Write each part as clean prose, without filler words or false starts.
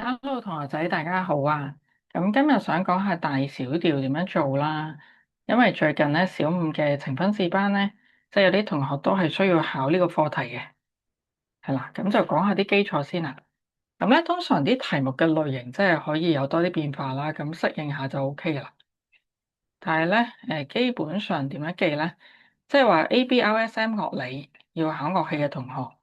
Hello，同學仔，大家好啊！咁今日想講下大小調點樣做啦。因為最近咧小五嘅呈分試班咧，即係有啲同學都係需要考呢個課題嘅，係啦。咁就講下啲基礎先啦。咁咧通常啲題目嘅類型即係可以有多啲變化啦，咁適應下就 OK 噶啦。但係咧基本上點樣記咧？即係話 ABRSM 樂理要考樂器嘅同學，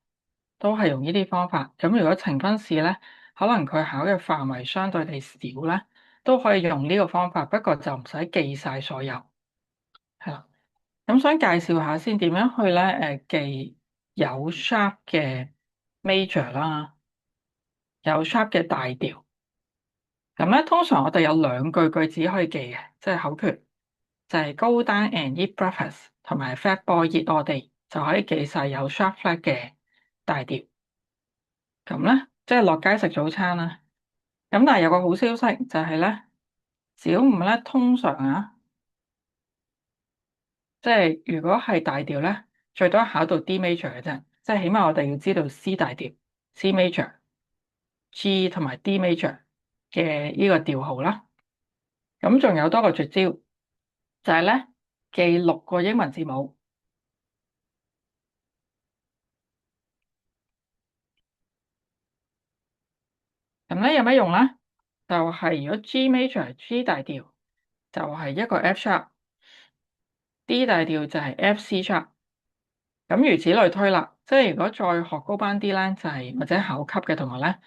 都係用呢啲方法。咁如果呈分試咧，可能佢考嘅範圍相對地少咧，都可以用呢個方法。不過就唔使記晒所有，係啦。咁想介紹下先點樣去咧？記有 sharp 嘅 major 啦，有 sharp 嘅大調。咁咧通常我哋有兩句句子可以記嘅，即係口訣，就係 Go down and eat breakfast 同埋 Fat boy eat all day 就可以記晒有 sharp flat 嘅大調。咁咧即係落街食早餐啦。咁但係有個好消息就係咧，小五咧通常啊，即係如果係大調咧，最多考到 D major 嘅啫，即係起碼我哋要知道 C 大調、C major、G 同埋 D major 嘅呢個調號啦。咁仲有多個絕招，就係咧記6個英文字母。咁咧有咩用咧？就係如果 G major、G 大調就係一個 F sharp，D 大調就係 F C sharp。咁如此類推啦，即係如果再學高班啲咧，就係或者考級嘅同學咧，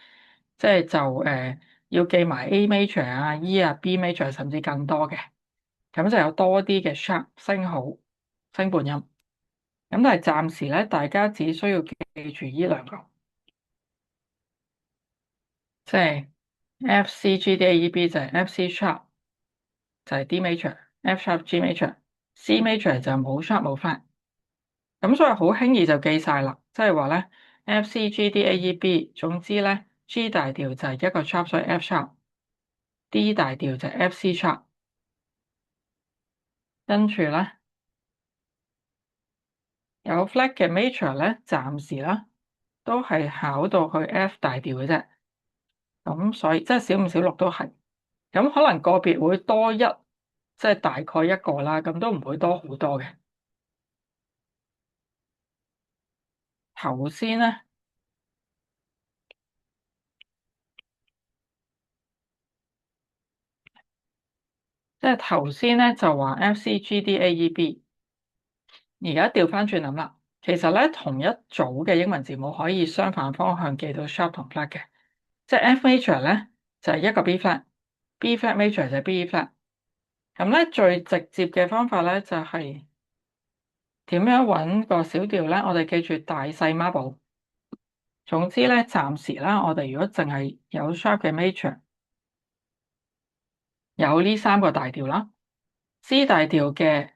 即係要記埋 A major 啊、E 啊、B major 甚至更多嘅，咁就有多啲嘅 sharp 升號、升半音。咁但係暫時咧，大家只需要記住呢兩個，即係 F C G D A E B 就係 F C sharp 就係 D major，F sharp G major，C major 就冇 sharp 冇 flat。咁所以好輕易就記晒啦，即係話咧，F C G D A E B，總之咧，G 大調就係一個 sharp，所以 F sharp；D 大調就係 F C sharp。跟住咧有 flat 嘅 major 咧，暫時啦都係考到去 F 大調嘅啫。咁所以即係小五、小六都係。咁可能個別會多一，即係大概一個啦，咁都唔會多好多嘅。頭先咧，即係頭先咧就話 F C G D A E B。而家調翻轉諗啦，其實咧同一組嘅英文字母可以相反方向記到 sharp 同 flat 嘅，即係 F major 咧就係一個 B flat，B flat major 就係 B flat。咁咧最直接嘅方法咧就係點樣揾個小調咧？我哋記住大細孖寶。總之咧，暫時啦，我哋如果淨係有 sharp 嘅 major，有呢3個大調啦，C 大調嘅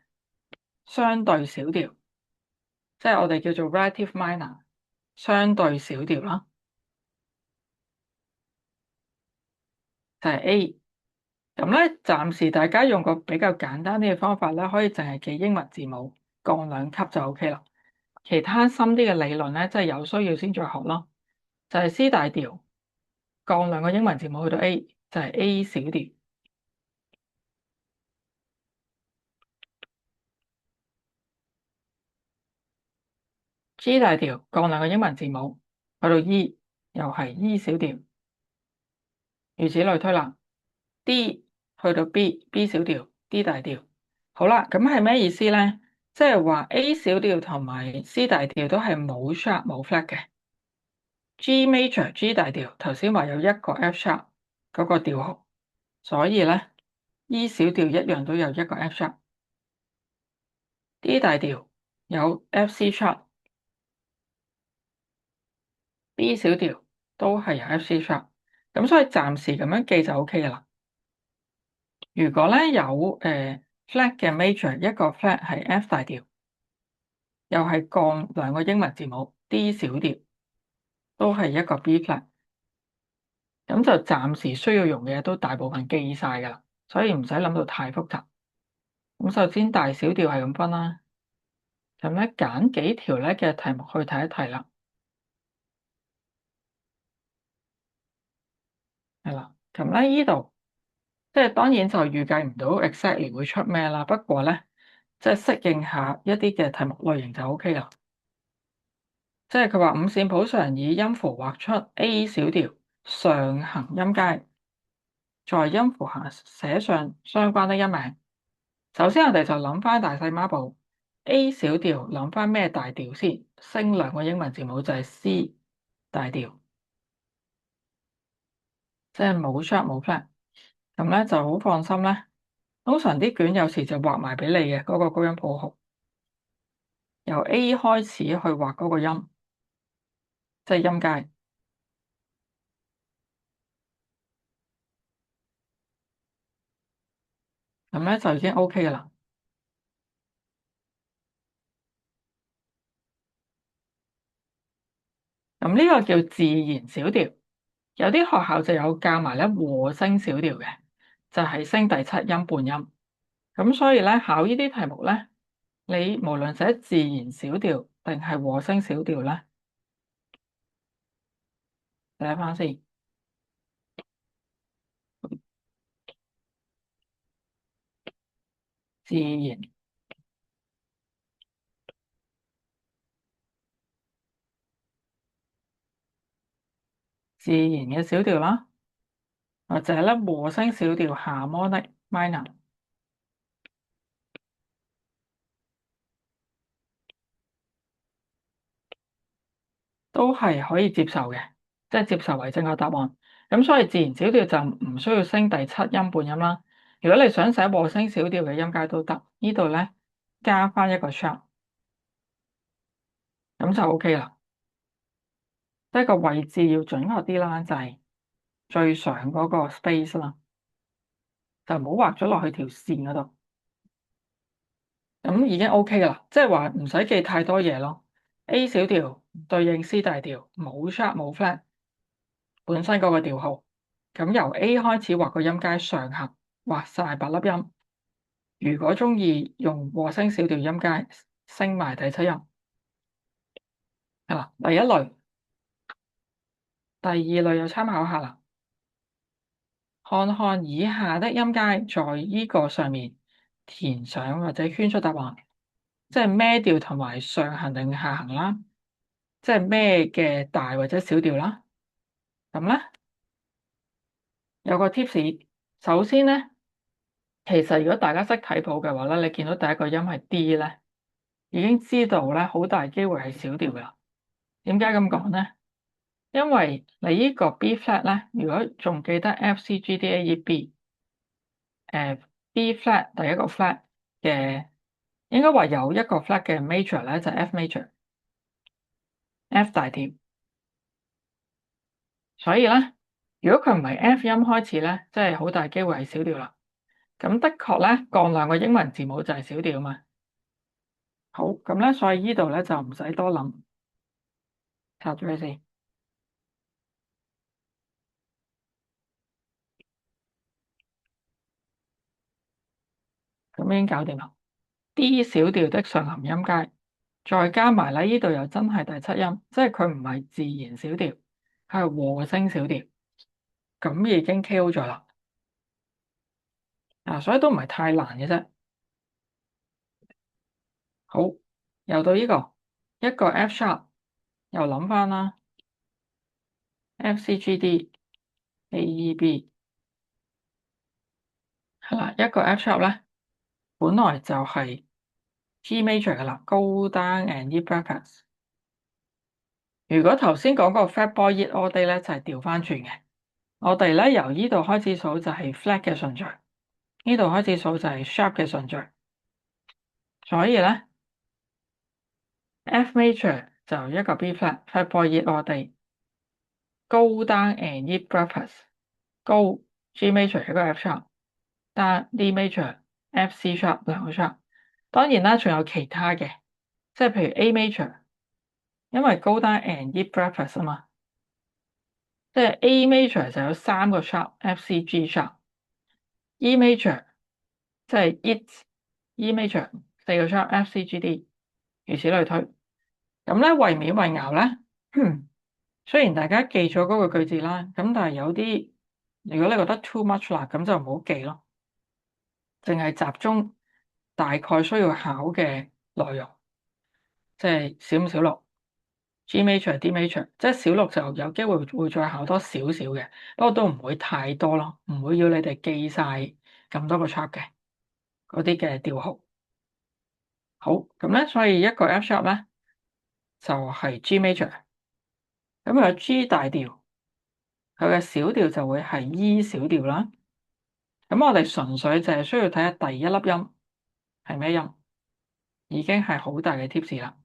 相對小調，即係我哋叫做 relative minor，相對小調啦。就係 A，咁咧暫時大家用個比較簡單啲嘅方法咧，可以淨係記英文字母降兩級就 OK 啦。其他深啲嘅理論咧，即係有需要先再學咯。就係 C 大調降兩個英文字母去到 A，就係 A 小調；G 大調降兩個英文字母去到 E，又係 E 小調，如此類推啦。D 去到 B，B 小調，D 大調。好啦，咁係咩意思咧？即係話 A 小調同埋 C 大調都係冇 sharp 冇 flat 嘅。G major、G 大調頭先話有一個 F sharp 嗰個調號，所以咧 E 小調一樣都有一個 F sharp。D 大調有 F C sharp，B 小調都係有 F C sharp。咁所以暫時咁樣記就 OK 噶啦。如果咧有flat 嘅 major，一個 flat 係 F 大調，又係降兩個英文字母 D 小調，都係一個 B flat。咁就暫時需要用嘅嘢都大部分記晒噶啦，所以唔使諗到太複雜。咁首先大小調係咁分啦，咁咧揀幾條咧嘅題目去睇一睇啦。咁咧呢度即係當然就預計唔到 exactly 會出咩啦，不過咧即係適應下一啲嘅題目類型就 OK 啦。即係佢話五線譜上以音符畫出 A 小調上行音階，在音符下寫上相關的音名。首先我哋就諗翻大細孖寶 A 小調，諗翻咩大調先？升兩個英文字母就係 C 大調，即係冇 sharp 冇 flat，咁咧就好放心咧。通常啲卷有時就畫埋俾你嘅嗰個高音譜號，由 A 開始去畫嗰個音，即係音階，咁咧就已經 OK 噶啦。咁呢個叫自然小調，有啲學校就有教埋咧和聲小調嘅，就係升第七音半音。咁所以咧考呢啲題目咧，你無論寫自然小調定係和聲小調咧，睇翻先。自然自然嘅小調啦，或者咧和聲小調 harmonic minor 都係可以接受嘅，即係接受為正確答案。咁所以自然小調就唔需要升第七音半音啦。如果你想寫和聲小調嘅音階都得，呢度咧加翻一個 sharp，咁就 OK 啦。即係個位置要準確啲啦，就係最上嗰個 space 啦，就唔好畫咗落去條線嗰度。咁已經 OK 啦，即係話唔使記太多嘢咯。A 小調對應 C 大調，冇 sharp 冇 flat，本身嗰個調號。咁由 A 開始畫個音階上行，畫晒8粒音。如果中意用和聲小調音階升埋第七音，係啦，第一類。第二類又參考下啦，看看以下的音階在呢個上面填上或者圈出答案，即係咩調同埋上行定下行啦，即係咩嘅大或者小調啦。咁咧有個 tips，首先咧，其實如果大家識睇譜嘅話咧，你見到第一個音係 D 咧，已經知道咧好大機會係小調噶啦。點解咁講咧？因為你呢個 B flat 咧，如果仲記得 F C G D A E B，B flat 第一個 flat 嘅，應該話有一個 flat 嘅 major 咧就係 F major，F 大調。所以咧，如果佢唔係 F 音開始咧，即係好大機會係小調啦。咁的確咧，降兩個英文字母就係小調啊嘛。好，咁咧，所以呢度咧就唔使多諗，拆咗佢先。咁已經搞掂啦。D 小調的上行音階，再加埋咧，呢度又真係第七音，即係佢唔係自然小調，佢係和聲小調，咁已經 KO 咗啦。啊，所以都唔係太難嘅啫。好，又到呢個一個 F sharp，又諗翻啦，F C G D A E B 係啦，一個 F sharp 咧，本來就係 G major 噶啦，高 down and E breathless。如果頭先講個 fat boy eat all day 咧，就係調翻轉嘅。我哋咧由呢度開始數就係 flat 嘅順序，呢度開始數就係 sharp 嘅順序。所以咧 F major 就一個 B flat fat boy eat all day，高 down and eat breakfast，高 G major 一個 F sharp，down D major F C sharp 兩個 sharp。當然啦，仲有其他嘅，即係譬如 A major，因為高 down and eat breakfast 啊嘛，即係 A major 就有三個 sharp F C G sharp，E major 即係 eat，E major 四個 sharp F C G D，如此類推。咁咧為免混淆咧，雖然大家記咗嗰個句子啦，咁但係有啲如果你覺得 too much 啦，咁就唔好記咯，淨係集中大概需要考嘅內容，即係小五、小六、G major、D major，即係小六就有機會再考多少少嘅，不過都唔會太多咯，唔會要你哋記晒咁多個 chap 嘅嗰啲嘅調號。好，咁咧，所以一個 F sharp 咧就係 G major，咁佢有 G 大調，佢嘅小調就會係 E 小調啦。咁我哋純粹就係需要睇下第一粒音係咩音，已經係好大嘅 tips 啦。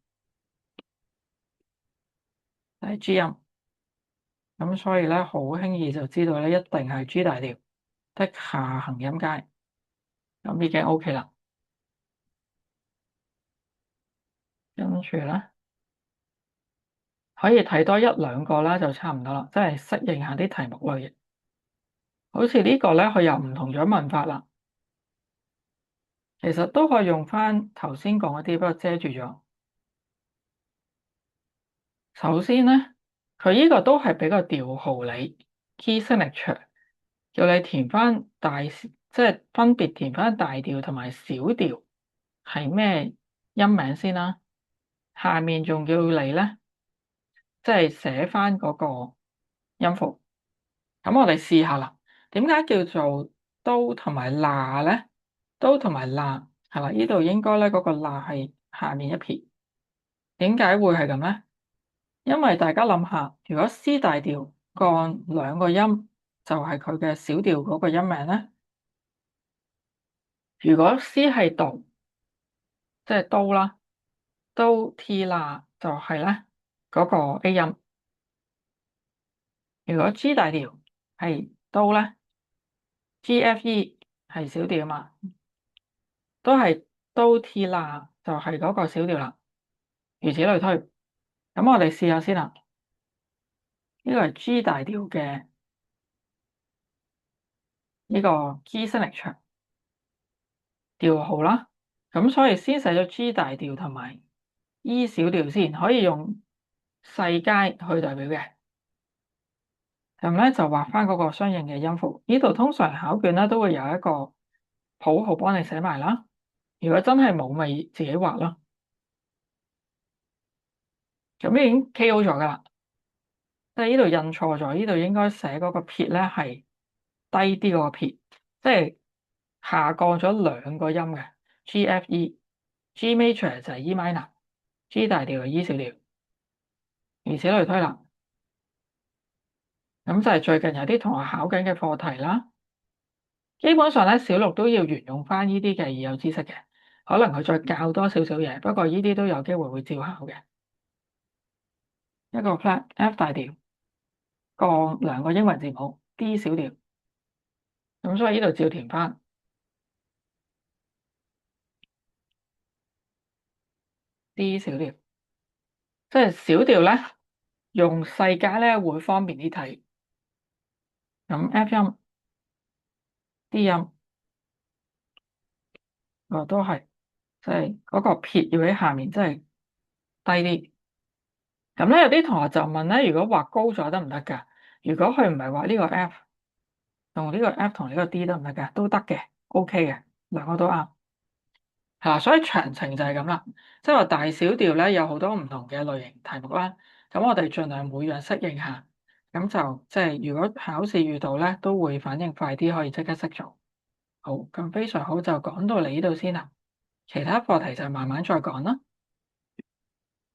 係 G 音，咁所以咧好輕易就知道咧一定係 G 大調的下行音階，咁已經 OK 啦。跟住咧可以睇多一兩個啦，就差唔多啦，即係適應下啲題目類型。好似呢個咧，佢又唔同咗問法啦。其實都可以用翻頭先講嗰啲，不過遮住咗。首先咧，佢呢個都係比較調號你 key signature，叫你填翻大，即係分別填翻大調同埋小調係咩音名先啦。下面仲叫你咧，即係寫翻嗰個音符。咁我哋試下啦。點解叫做都同埋嗱咧？都同埋嗱係啦，呢度應該咧嗰個嗱係下面一撇。點解會係咁咧？因為大家諗下，如果 C 大調降兩個音，就係佢嘅小調嗰個音名咧。如果 C 係度，即係都啦，都 T 啦，就係咧嗰個 A 音。如果 G 大調係都咧，GFE 係小調嘛，都係都 T 啦，就係嗰個小調啦。如此類推。咁我哋試下先啦。呢個係 G 大調嘅呢個 G 聲力場調號啦。咁所以先寫咗 G 大調同埋 E 小調先，可以用細階去代表嘅。咁咧就畫翻嗰個相應嘅音符。呢度通常考卷咧都會有一個譜號幫你寫埋啦。如果真係冇，咪自己畫咯。咁已經 KO 咗噶啦。即係呢度印錯咗，呢度應該寫嗰個撇咧係低啲嗰個撇，即係下降咗兩個音嘅 G、F、E。G major 就係 E minor，G 大調係 E 小調，如此類推啦。咁就係最近有啲同學考緊嘅課題啦。基本上咧，小六都要沿用翻呢啲嘅已有知識嘅，可能佢再教多少少嘢，不過呢啲都有機會會照考嘅。一個 flat F 大調降兩個英文字母 D 小調，咁所以呢度照填翻 D 小調，即係小調咧用細階咧會方便啲睇。咁 F 音、D 音，都係，即係嗰個撇要喺下面，即係低啲。咁咧有啲同學就問咧，如果畫高咗得唔得㗎？如果佢唔係畫呢個 F，同呢個 F 同呢個 D 得唔得㗎？都得嘅，OK 嘅，兩個都啱。係啦，所以詳情就係咁啦，即係話大小調咧有好多唔同嘅類型題目啦。咁我哋盡量每樣適應下，咁就即係如果考試遇到咧，都會反應快啲，可以即刻識做。好，咁非常好，就講到你呢度先啦。其他課題就慢慢再講啦。